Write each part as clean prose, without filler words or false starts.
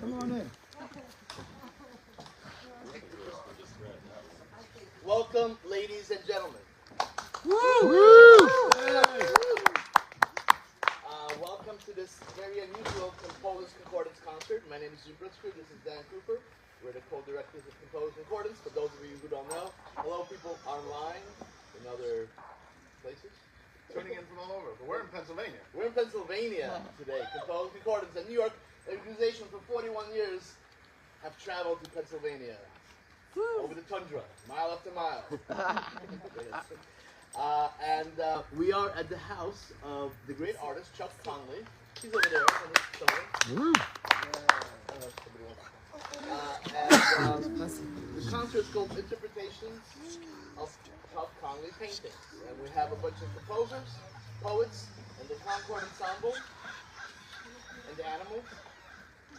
Come on in. Welcome, ladies and gentlemen. Woo! Welcome to this very unusual Polish Concordance concert. My name is Pritsker. This is Dan Cooper. We're the co-directors of Polish Concordance. For those of you who don't know, hello, people online in other places. Tuning in from all over, but we're in Pennsylvania. We're in Pennsylvania today. Polish Concordance in New York, an organization for 41 years, have traveled to Pennsylvania. Over the tundra, mile after mile. We are at the house of the great artist, Chuck Connelly. He's over there. The concert is called Interpretations of Chuck Connelly Paintings. And we have a bunch of composers, poets, and the Concord Ensemble, and the Animals.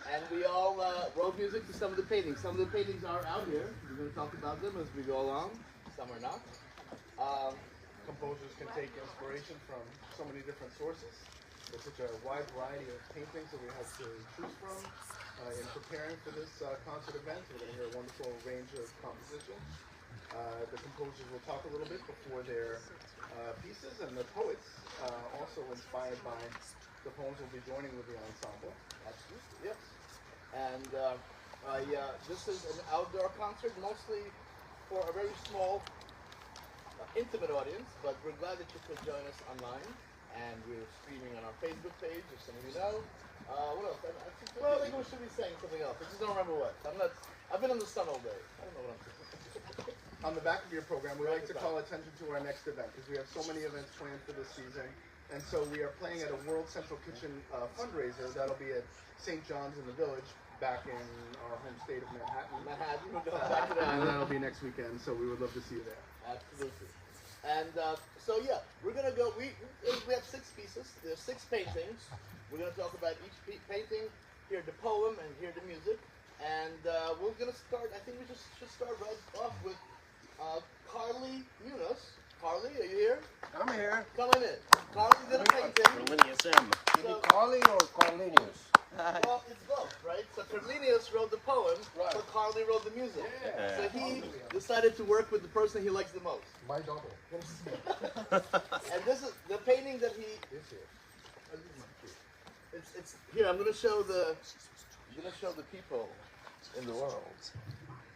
And we all wrote music to some of the paintings. Some of the paintings are out here. We're going to talk about them as we go along. Some are not. Composers can take inspiration from so many different sources. There's such a wide variety of paintings that we have to choose from. In preparing for this concert event, we're going to hear a wonderful range of composition. The composers will talk a little bit before their pieces, and the poets, also inspired by the poems, will be joining with the ensemble. Absolutely, yes. And this is an outdoor concert, mostly for a very small, intimate audience, but we're glad that you could join us online. And we're streaming on our Facebook page, as some of you know. What else? I think we should be saying something else. I just don't remember what. I've been in the sun all day. I don't know what I'm saying. On the back of your program, we like to call attention to our next event, because we have so many events planned for this season. And so we are playing at a World Central Kitchen fundraiser. That'll be at St. John's in the Village, back in our home state of Manhattan. And that'll be next weekend, so we would love to see you there. Absolutely. And so yeah, we're gonna go. We have 6 pieces. There's 6 paintings. We're gonna talk about each painting, hear the poem, and hear the music. And we're gonna start. I think we just should start right off with Carli Muñoz. Carli, are you here? I'm here. Come on in. Carli's gonna paint him. Carlinious M. Is it Carli or Carlinious? Well, it's both, right? So Carlinious wrote the poem, Right. but Carli wrote the music. Yeah. So he decided to work with the person he likes the most. My double. And this is the painting that he. It's here. I'm gonna show the people in the world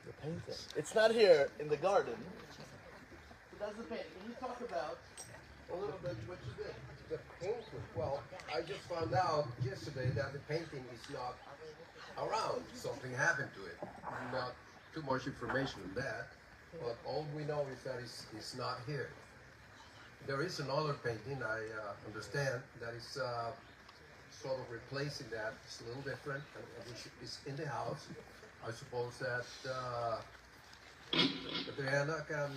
the painting. It's not here in the garden. So that's the painting. Can you talk about a little bit what you did? The painting. Well, I just found out yesterday that the painting is not around. Something happened to it. Not too much information on that, but all we know is that it's not here. There is another painting, I understand, that is sort of replacing that. It's a little different, and it's in the house. I suppose that Adriana can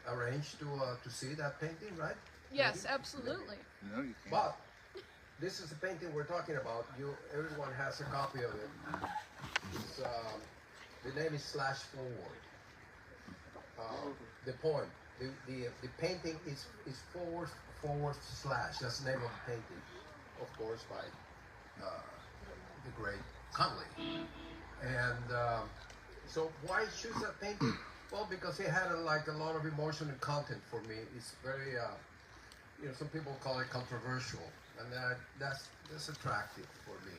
arrange to see that painting, right? Yes, absolutely. No, you can't. But this is the painting we're talking about. Everyone has a copy of it. It's, the name is /forward. The poem, the painting is forward slash. That's the name of the painting, of course, by the great Connelly. And so why choose that painting? Well, because it had a lot of emotion and content for me. It's very some people call it controversial, and that's attractive for me.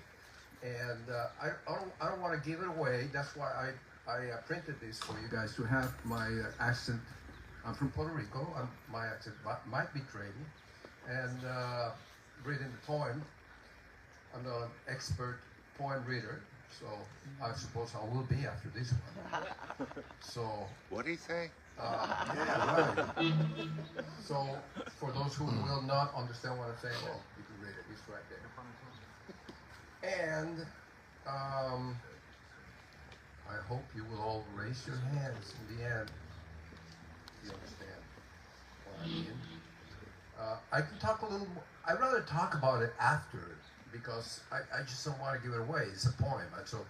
And I don't want to give it away. That's why I printed this for you guys to have my accent. I'm from Puerto Rico. My accent might betray me. And reading the poem, I'm not an expert poem reader, so I suppose I will be after this one. So. What'd he say? Yeah, right. So, for those who will not understand what I'm saying, well, you can read it. It's right there. And I hope you will all raise your hands in the end. If you understand what I mean. I can talk a little more. I'd rather talk about it after, because I just don't want to give it away. It's a poem, and so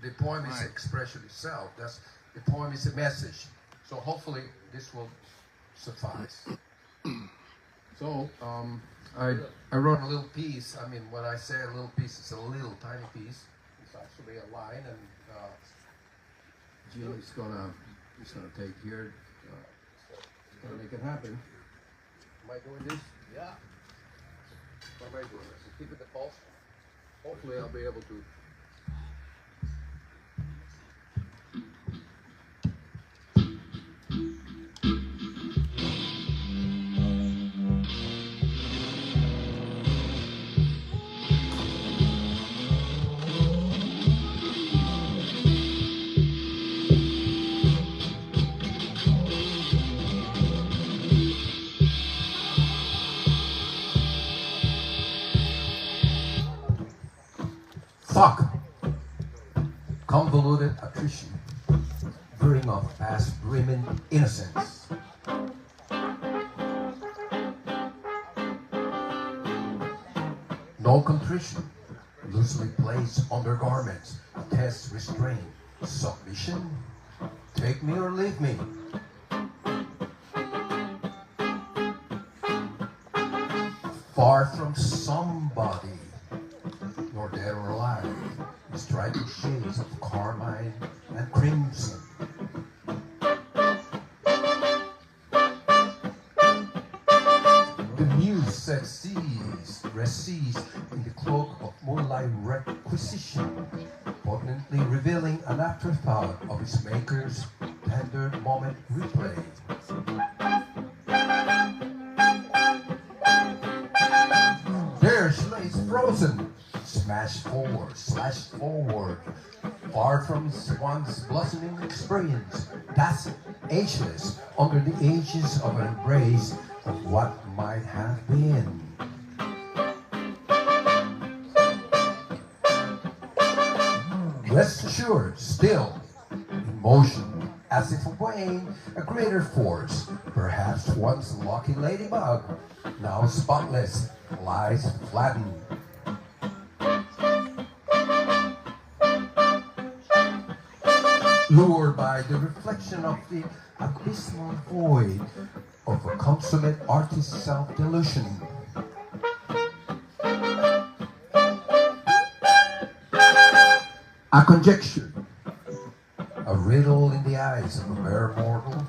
the poem is the expression itself. The poem is a message. So hopefully this will suffice. So I wrote a little piece. I mean, when I say a little piece, it's a little tiny piece. It's It's actually a line, and Jim is gonna take here. Gonna make it happen. Am I doing this? Yeah. What am I doing? So keep it the pulse. Hopefully, I'll be able to. Fuck! Convoluted attrition, brewing of past brimming innocence. No contrition, loosely placed undergarments, attest restraint, submission, take me or leave me. Far from somebody, nor dead or alive, striking shades of carmine and crimson. The muse recedes in the cloak of moonlight requisition, potently revealing an afterthought of its maker's tender moment replay. There she lays frozen, slashed forward, far from its once blossoming experience, tacit, ageless, under the ages of an embrace of what might have been. Rest assured, still, in motion, as if obeying a greater force, perhaps once lucky ladybug, now spotless, lies flattened. Lured by the reflection of the abysmal void of a consummate artist's self-delusion. A conjecture, a riddle in the eyes of a mere mortal,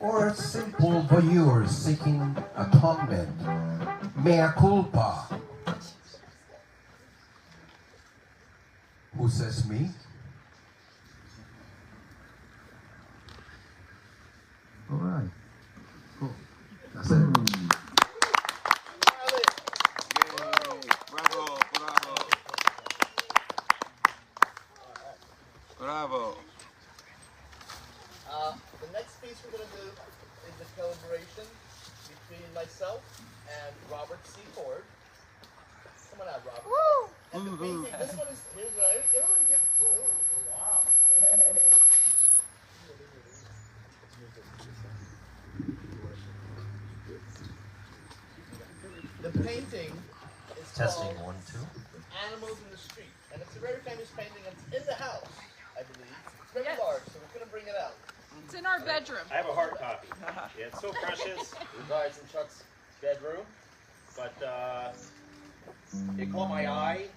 or a simple voyeur seeking atonement, mea culpa. Who says me? All right, cool. That's it. Bravo, bravo. Bravo. The next piece we're going to do is the collaboration between myself and Robert C. Ford. Come on out, Robert. Woo! And the painting, this one is, here's what everybody give, oh, wow. The painting is Testing called 1, 2. Animals in the Street, and it's a very famous painting. It's in the house, I believe. It's very Yes. large, so we're going to bring it out. It's in our bedroom. I have a hard copy. Yeah, it's so precious. It resides in Chuck's bedroom, but it caught my eye.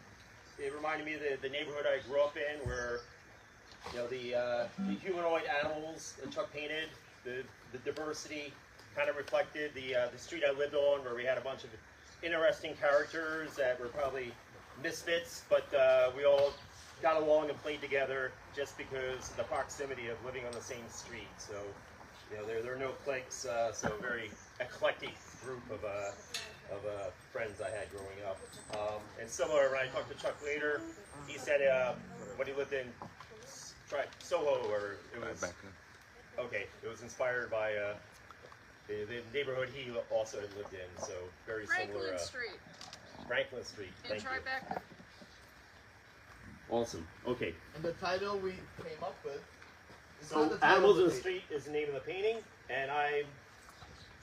It reminded me of the neighborhood I grew up in, where the humanoid animals that Chuck painted, the diversity kind of reflected the street I lived on, where we had a bunch of interesting characters that were probably misfits, but we all got along and played together just because of the proximity of living on the same street. So, there are no cliques. So a very eclectic group of friends I had growing up. And similar, when I talked to Chuck later, he said when he lived in Soho, or it was okay. It was inspired by the neighborhood he also had lived in. So very Franklin similar. Street Franklin Street. in Thank you. Tribeca. Awesome. Okay. And the title we came up with is So not the title Animals of in the the painting. Street is the name of the painting, and I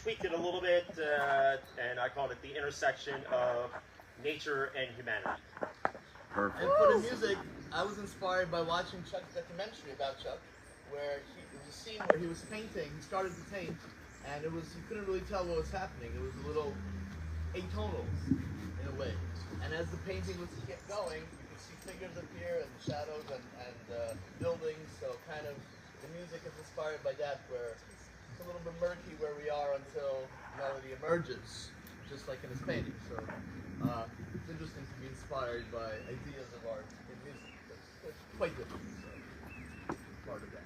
tweaked it a little bit, and I called it the intersection of nature and humanity. Perfect. And for the music, I was inspired by watching Chuck's documentary about Chuck, where there was a scene where he was painting. He started to paint, and you couldn't really tell what was happening. It was a little atonal in a way. And as the painting was kept going, you could see figures appear and shadows and buildings, so kind of the music is inspired by that, where it's a little bit murky where we are until melody emerges, just like in his painting. So it's interesting to be inspired by ideas of art in music. It's quite different, so part of that.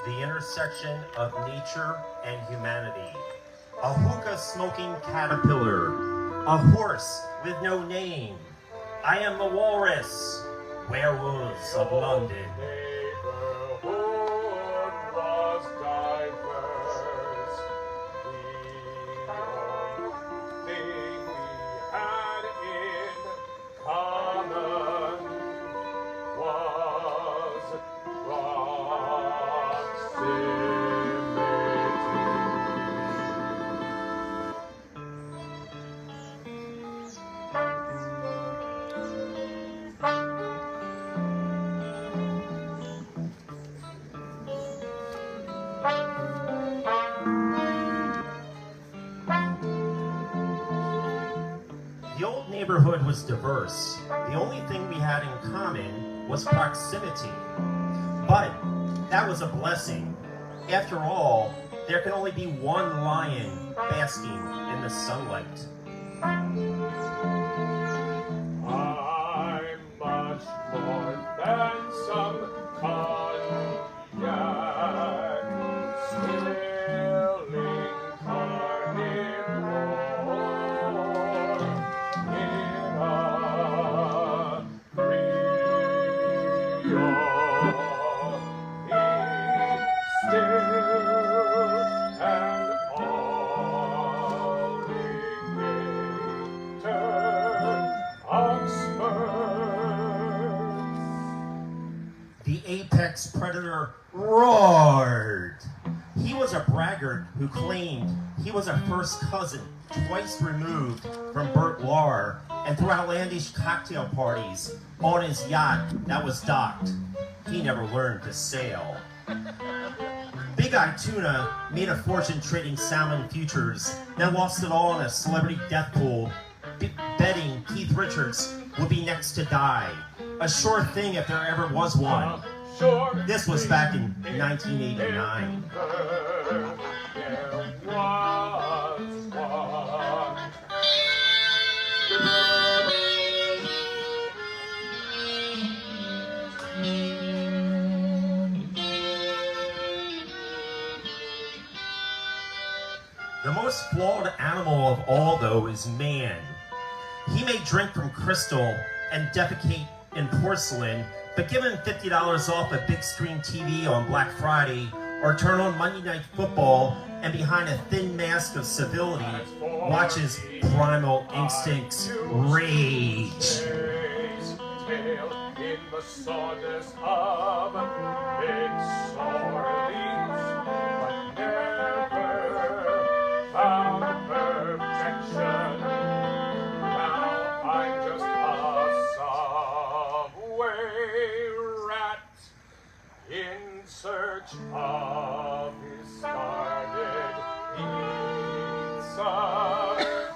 The intersection of nature and humanity. A hookah-smoking caterpillar. A horse with no name. I am the walrus. Werewolves of London. The old neighborhood was diverse. The only thing we had in common was proximity. But that was a blessing. After all, there can only be one lion basking in the sunlight. I'm much more than some cognac, swilling carnivore in a still and The apex predator roared. He was a braggart who claimed he was a first cousin, twice removed from Bert Lahr, and threw outlandish cocktail parties on his yacht that was docked. He never learned to sail. Big Eye Tuna made a fortune trading salmon futures, then lost it all in a celebrity death pool, betting Keith Richards would be next to die. A sure thing if there ever was one. This was back in 1989. The most flawed animal of all, though, is man. He may drink from crystal and defecate in porcelain, but give him $50 off a big screen TV on Black Friday, or turn on Monday Night Football, and behind a thin mask of civility, watch his primal instincts rage. In the sawdust of but never found perfection. Now I'm just a subway rat in search of his started pizza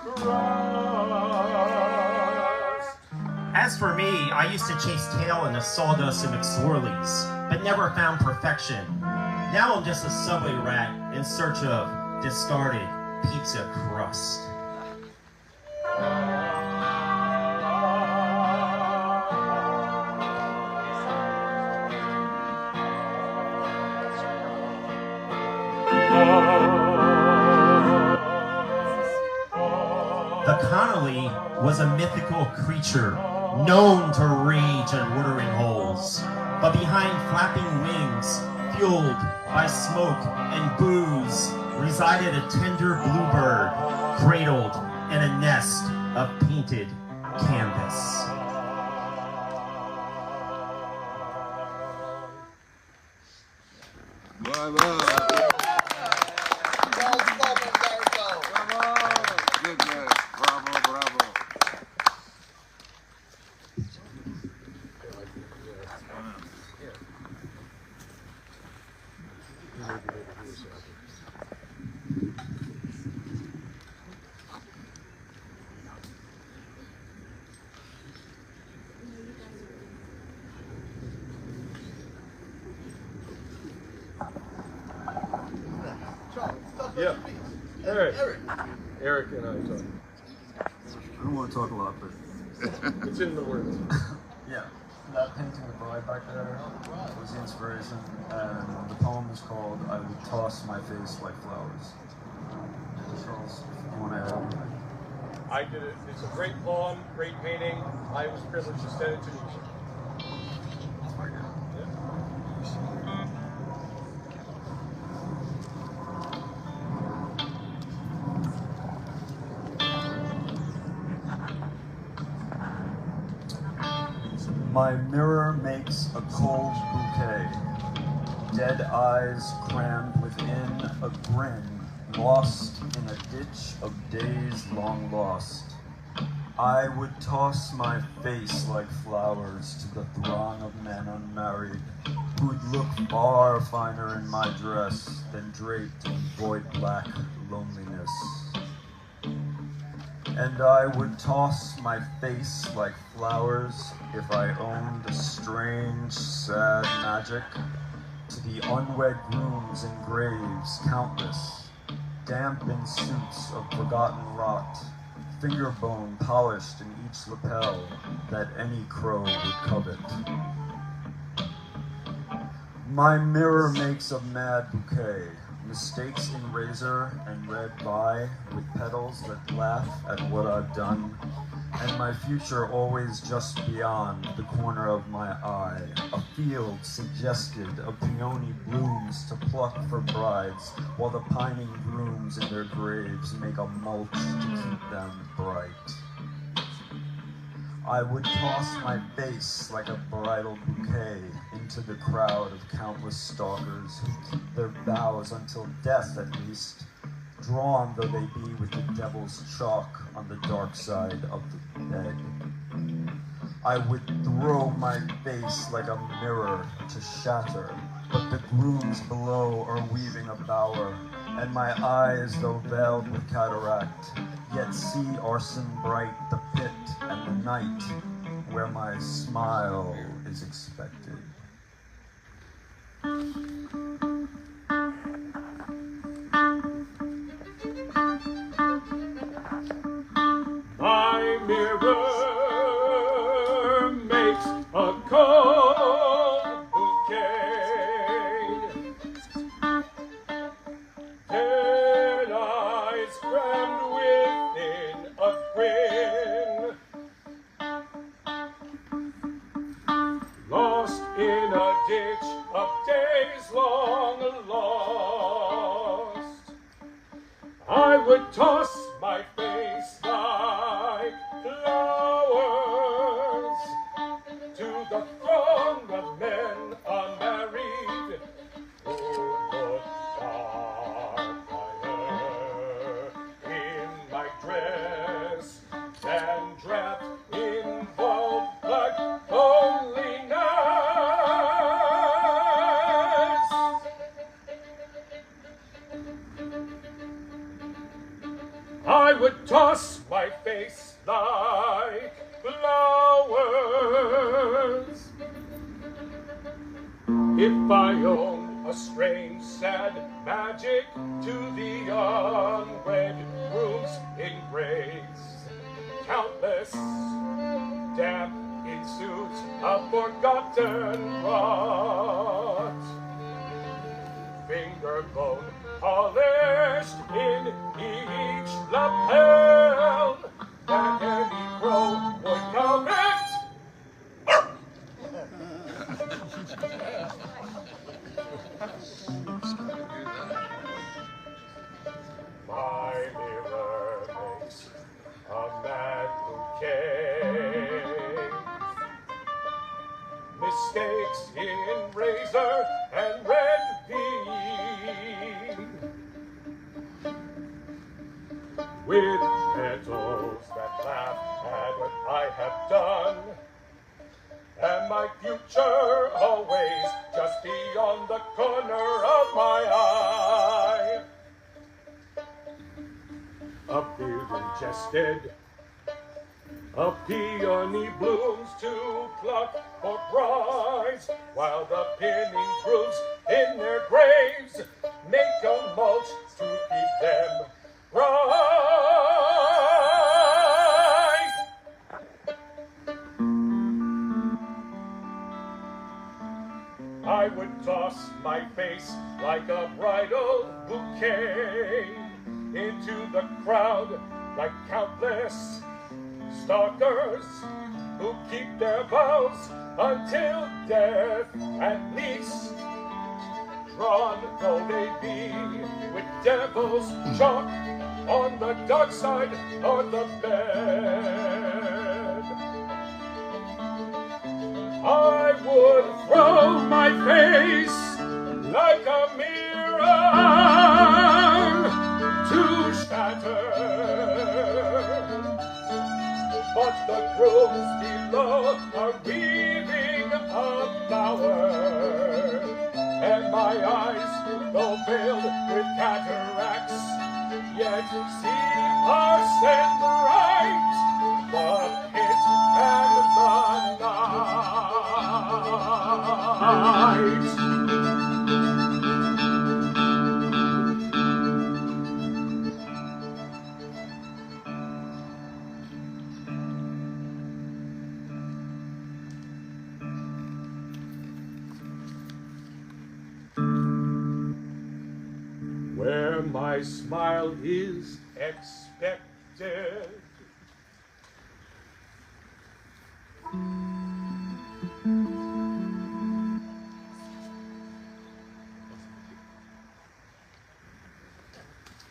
crust. As for me, I used to chase tail in the sawdust of McSorley's, but never found perfection. Now I'm just a subway rat in search of discarded pizza crust. The Connelly was a mythical creature known to rage at watering holes, but behind flapping wings, fueled by smoke and booze, resided a tender bluebird, cradled in a nest of painted canvas. Bravo! Good, good. Bravo, bravo. Yeah. Eric. Erik and I talk. I don't want to talk a lot, but It's in the words. yeah, that painting the bride back there was the inspiration, and the poem is called "I Would Toss My Face Like Flowers." Charles, if you want to add anything. I did it. It's a great poem, great painting. I was privileged to send it to you. My mirror makes a cold bouquet, dead eyes crammed within a grin, lost in a ditch of days long lost. I would toss my face like flowers to the throng of men unmarried, who'd look far finer in my dress than draped in void black loneliness. And I would toss my face like flowers if I owned a strange, sad magic to the unwed grooms in graves, countless, damp in suits of forgotten rot, finger bone polished in each lapel that any crow would covet. My mirror makes a mad bouquet, mistakes in razor and red vie with petals that laugh at what I've done, and my future always just beyond the corner of my eye, a field suggested of peony blooms to pluck for brides, while the pining grooms in their graves make a mulch to keep them bright. I would toss my face like a bridal bouquet into the crowd of countless stalkers who keep their vows until death at least, drawn though they be with the devil's chalk on the dark side of the bed. I would throw my face like a mirror to shatter, but the grooms below are weaving a bower, and my eyes, though veiled with cataract, yet see arson bright the pit and the night where my smile is expected. My mirror makes a cold bouquet, dead eyes crammed within a grin, lost in a ditch of days long lost. I would toss my face like flowers to the throng of men unmarried who look finer in my dress than draped in bold black loneliness. I would toss my face like flowers if I owned a strange, sad magic to the unwed groom's embrace. Countless damp ensues a forgotten rot. Finger bone polished in each lapel, that any crow would covet. My mirror makes a mad bouquet. Mistakes in razor and red bead, with petals that laugh at what I have done, and my future always just beyond the corner of my eye. A beard ingested, a peony blooms to pluck for brides, while the pinning grooves in their graves make a mulch to keep them bright. I would toss my face like a bridal bouquet into the crowd like countless stalkers who keep their vows until death at least, drawn though they be with devil's chalk on the dark side of the bed. I would throw my face like a mirror to shatter, but the grooves below are weaving a flower, and my eyes, though veiled with cataracts, yet see us and right the pit and the night. Where my smile is expected,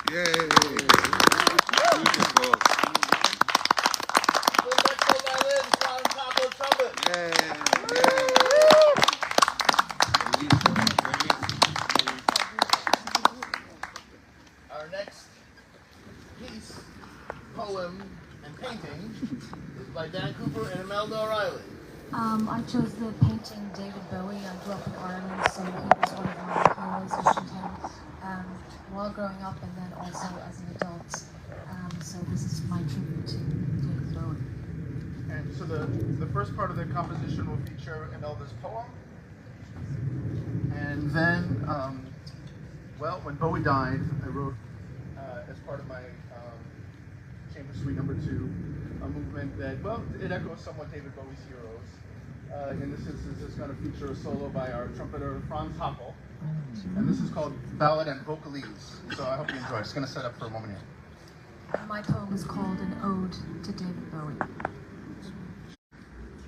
Yay! Beautiful. Lynn Bechtold violin, Franz Hackl trumpet. Yay! Our next piece, poem, and painting is by Dan Cooper and Imelda O'Reilly. I chose the painting David Bowie. I grew up in Ireland, so he was one of my heroes of Shintown while growing up and then also as an adult. So this is my tribute to David Bowie. And so the first part of the composition will feature Imelda's poem. And then, well, when Bowie died, I wrote, as part of my Chamber Suite No. 2, a movement that, well, it echoes somewhat David Bowie's Heroes. In this instance, it's going to feature a solo by our trumpeter, Franz Hackl. And this is called Ballad and Vocalese. So I hope you enjoy it. It's going to set up for a moment here. My poem is called An Ode to David Bowie.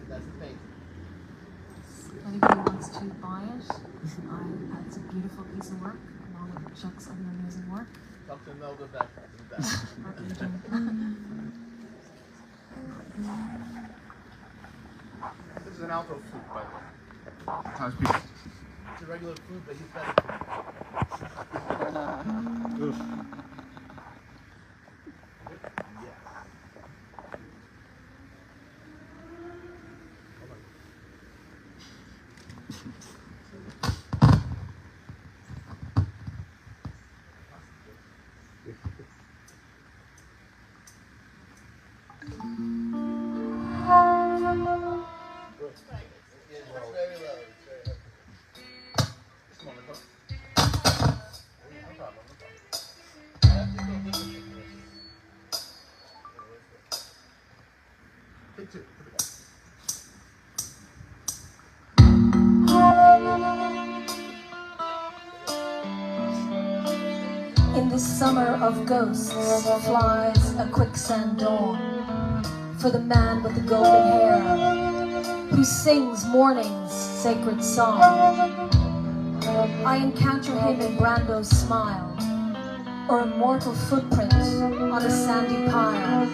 That's the painting. If anybody wants to buy it, it's a beautiful piece of work, along with Chuck's other amazing work. Talk to Imelda back in the back. This is an alto flute, by the way. How's people? It's a regular flute, but he's better. It's very low. It's very low. Just a moment, folks. 22. In this summer of ghosts flies a quicksand dawn for the man with the golden hair who sings morning's sacred song. I encounter him in Brando's smile or a mortal footprint on a sandy pile,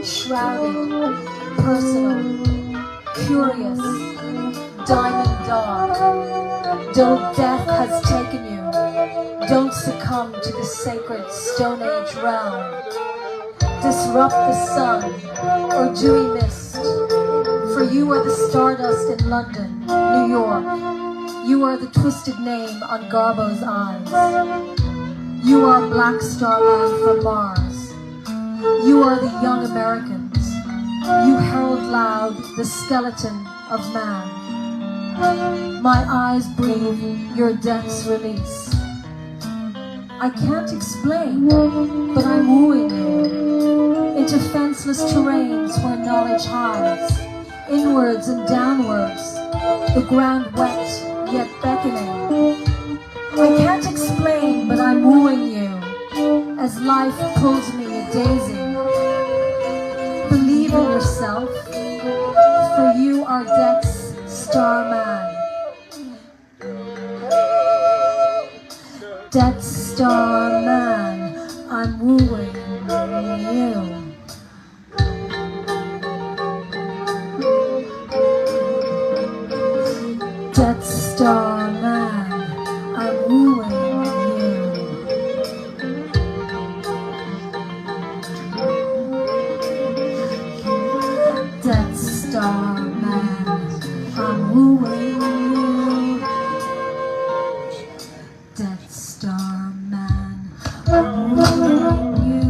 shrouded, personal, curious, diamond dog. Though death has taken you, don't succumb to the sacred Stone Age realm. Disrupt the sun or dewy mist, for you are the stardust in London, New York. You are the twisted name on Garbo's eyes. You are Black Star Man from Mars. You are the young Americans. You herald loud the skeleton of man. My eyes breathe your death's release. I can't explain, but I'm wooing you into fenceless terrains where knowledge hides, inwards and downwards, the ground wet yet beckoning. I can't explain, but I'm wooing you as life pulls me a daisy. Believe in yourself, for you are Death's Star Man. Death's Star Man, I'm wooing you. Death's Star Man, I'm wooing you. Death's Star Man, I'm wooing you. Death's Star Man, I'm wooing you.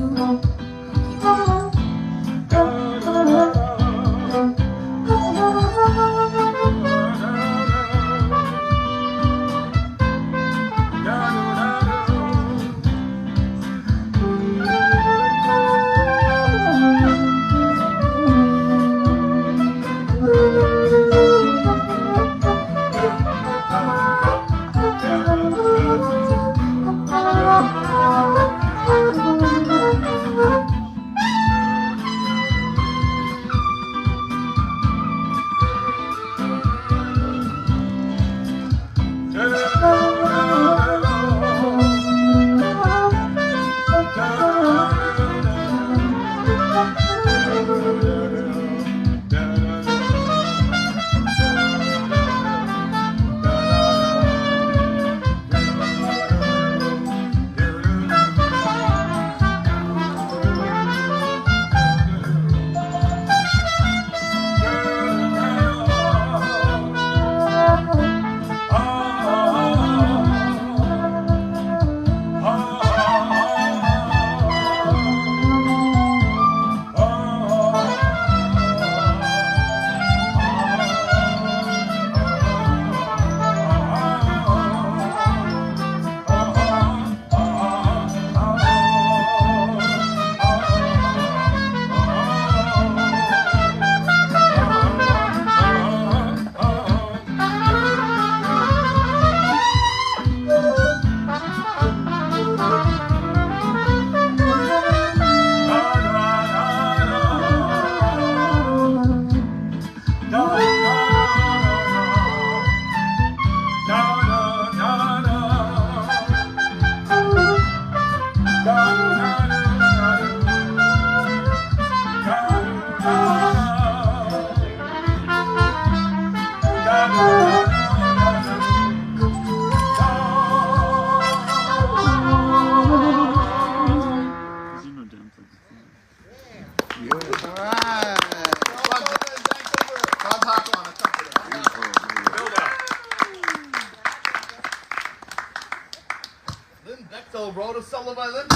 Lynn Bechtold wrote a solo violin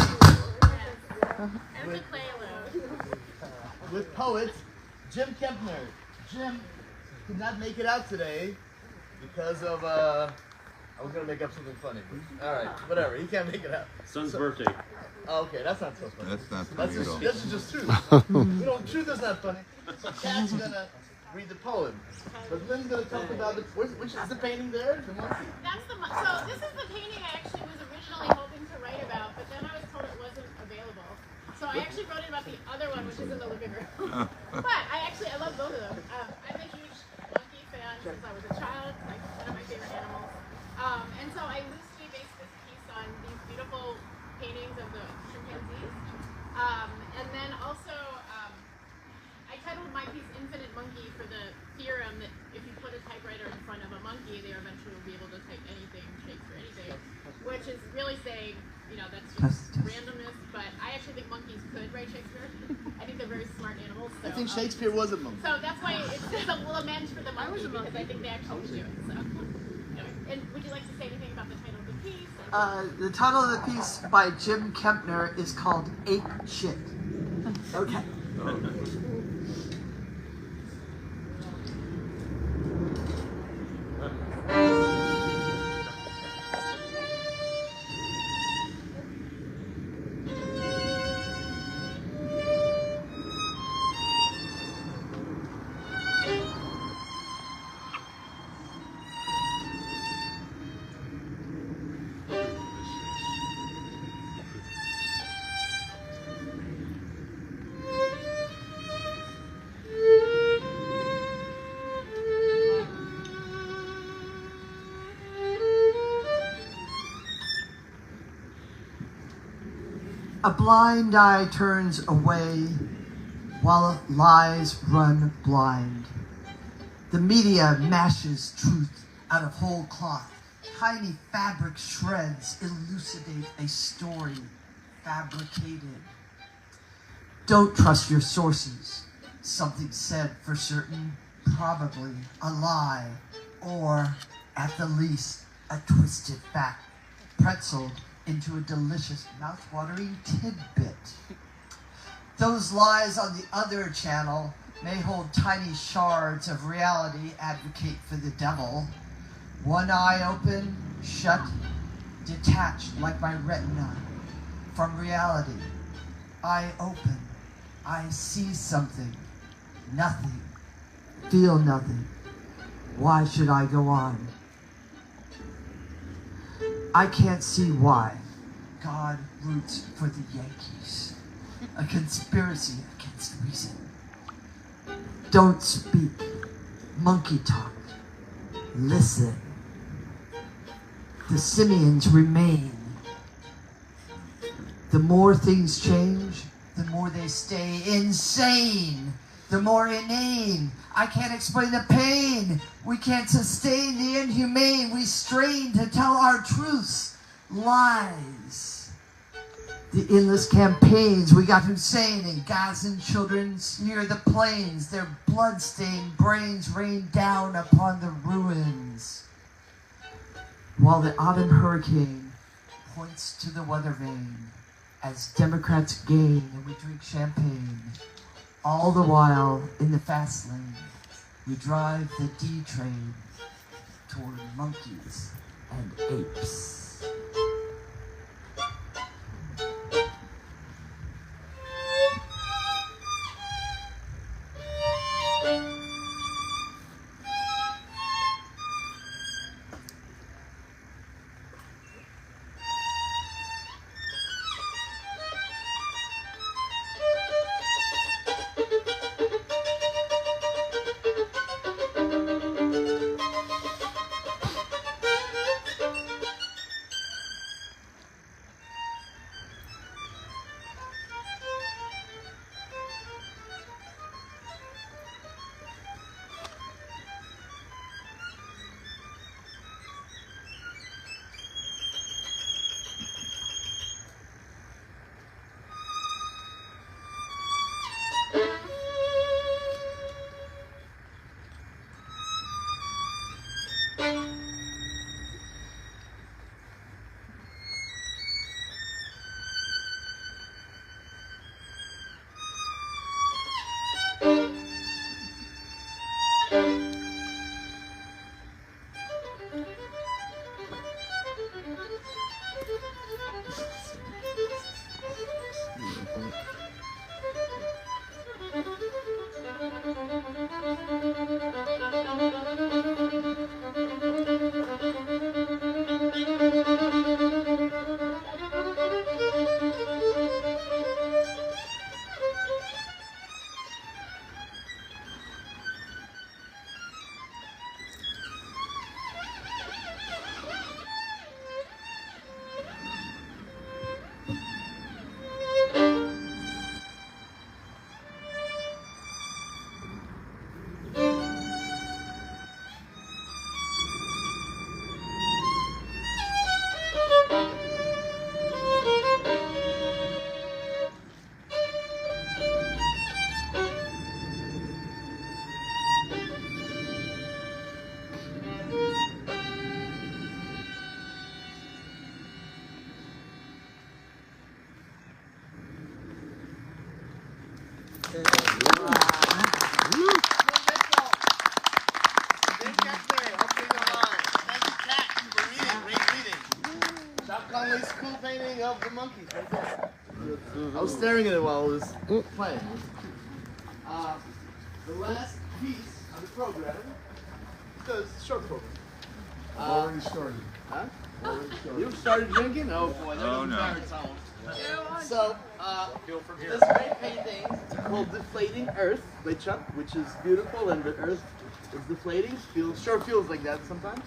with poet Jim Kempner. Jim could not make it out today because of a I was gonna make up something funny. All right, whatever. He can't make it up. Son's birthday. Okay, that's not so funny. That's not funny at all. That's just truth. Truth is not funny. So Kat's gonna read the poem, but Lynn's gonna talk about which is the painting there? The monkey. That's the so this is the painting I actually was originally hoping to write about, but then I was told it wasn't available. So I actually wrote about the other one, which is in the living room. But I love both of them. I'm a huge monkey fan since I was a child. Like one of my favorite animals. And so I loosely based this piece on these beautiful paintings of the chimpanzees. And then also I titled my piece "Infinite Monkey" for the theorem that if you put a typewriter in front of a monkey, they eventually will be able to type anything, Shakespeare, anything, which is really saying, that's just randomness. But I actually think monkeys could write Shakespeare. I think they're very smart animals. So, I think Shakespeare was a monkey. So that's why it's a lament for the monkey, because I think they actually could do it. So anyway, and would you like to say anything about the title of the piece? The title of the piece by Jim Kempner is called Ape Shit. Okay. A blind eye turns away while lies run blind. The media mashes truth out of whole cloth. Tiny fabric shreds elucidate a story fabricated. Don't trust your sources. Something said for certain, probably a lie, or at the least a twisted fact, pretzeled into a delicious, mouth-watering tidbit. Those lies on the other channel may hold tiny shards of reality, advocate for the devil. One eye open, shut, detached like my retina from reality. Eye open, I see something, nothing, feel nothing. Why should I go on? I can't see why God roots for the Yankees. A conspiracy against reason. Don't speak. Monkey talk. Listen. The simians remain. The more things change, the more they stay insane. The more inane. I can't explain the pain. We can't sustain the inhumane. We strain to tell our truths. Lies. The endless campaigns. We got Hussein and Gazan children smear the plains. Their blood-stained brains rain down upon the ruins. While the autumn hurricane points to the weather vane as Democrats gain and we drink champagne. All the while, in the fast lane, we drive the D train toward monkeys and apes. Connelly's cool painting of the monkey. I was staring at it while I was playing. The last piece of the program, because it's a short program. Already started. Huh? You started drinking? Oh boy, that was baritone. So, this great painting called Deflating Earth by Chuck, which is beautiful, and the earth is deflating. Sure feels like that sometimes.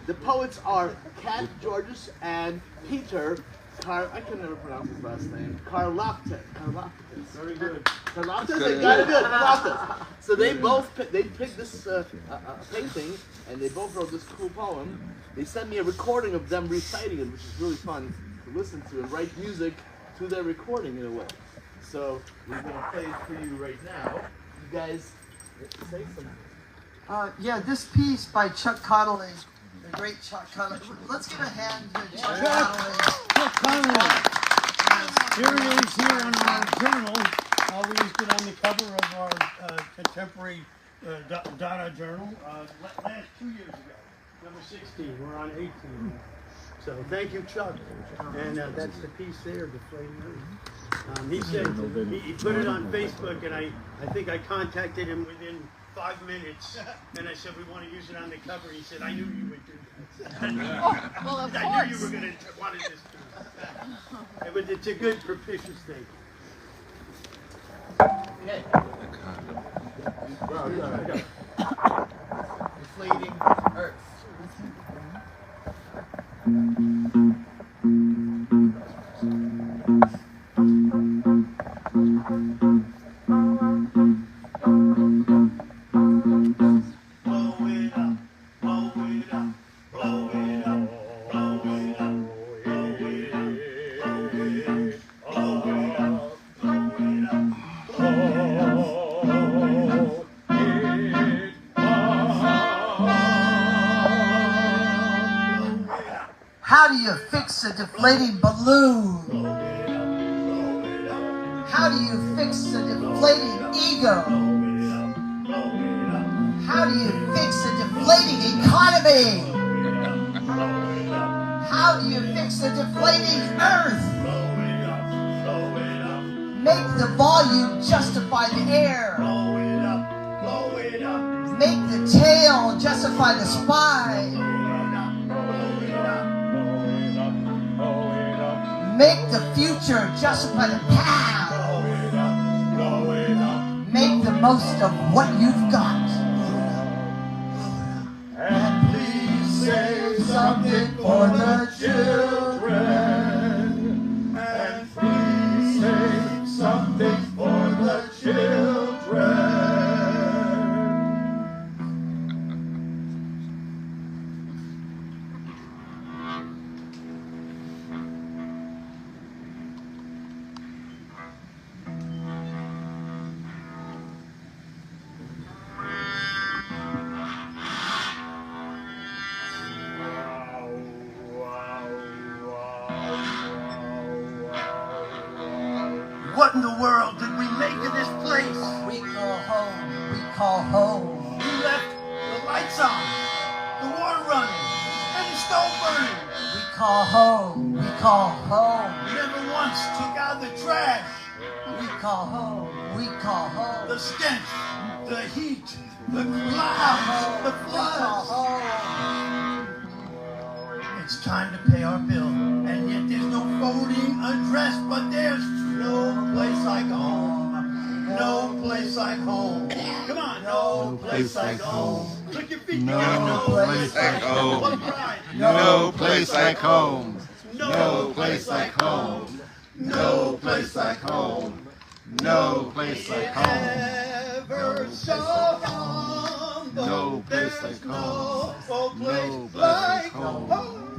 The poets are Cat Georges and Peter I can never pronounce his last name. Carlaftes. Very good. Carlaftes? I got it good. Carlaftes. So they picked this painting, and they both wrote this cool poem. They sent me a recording of them reciting it, which is really fun to listen to and write music to their recording in a way. So we're going to play it for you right now. You guys say something. Yeah, this piece by Chuck Connelly, the great Chuck Connelly. Let's give a hand to Chuck Connelly. Chuck Connelly. Here he is here on our journal. He's been on the cover of our contemporary Dada journal last 2 years ago. Number 16. We're on 18. So thank you, Chuck. And that's the piece there, Deflating Earth. He said he put it on Facebook, and I think I contacted him within 5 minutes, and I said, we want to use it on the cover. He said, I knew you would do that. Well, of course. I knew you were going to want this piece. But it's a good, propitious thing. Okay. Deflating Earth. How do you fix a deflating balloon? How do you fix a deflating ego? How do you fix a deflating economy? How do you fix a deflating earth? Make the volume justify the air. Make the tail justify the spine. Make the future justify the past. Make the most of what you've got. And please say something for the children. And please say something for the children. What in the world did we make of this place? We call home. We call home. We left the lights on, the water running, and the stove burning. We call home. We call home. We never once took out the trash. We call home. We call home. The stench, the heat, the clouds, the floods. It's time to pay our bill, and yet there's no voting address, but there's no place like home. No place like home. Come on, no place like home. Look your feet. No place like home. No place like home. No place like home. No place like home. No place like home. Ever so home. No place like home. No place like home.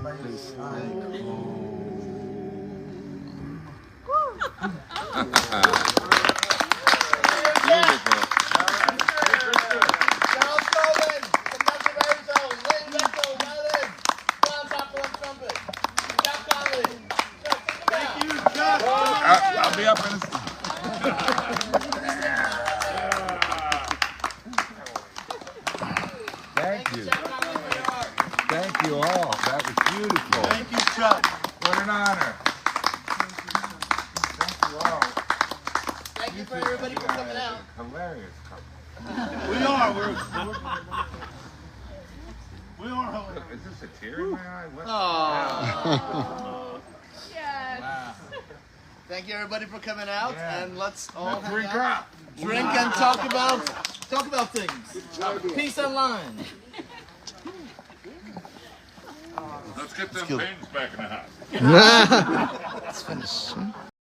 Place like home. Beautiful. Charles Coleman, conductor baritone, Lynn Bechtold, violin, Franz Hackl on trumpet, Chuck Connelly. Thank you, Chuck. I'll be up in a Thank you all. That was beautiful. Thank you, Chuck. What an honor. Thank you all. Thank you for everybody for coming out. Hilarious couple. We are. We are hilarious. Is this a tear in my eye? What? Oh. Yes. Wow. Thank you everybody for coming out, Yeah. and let's all Now hang drink out, up. drink and talk about things. Peace online. Let's get them paintings back in the house. Let's finish.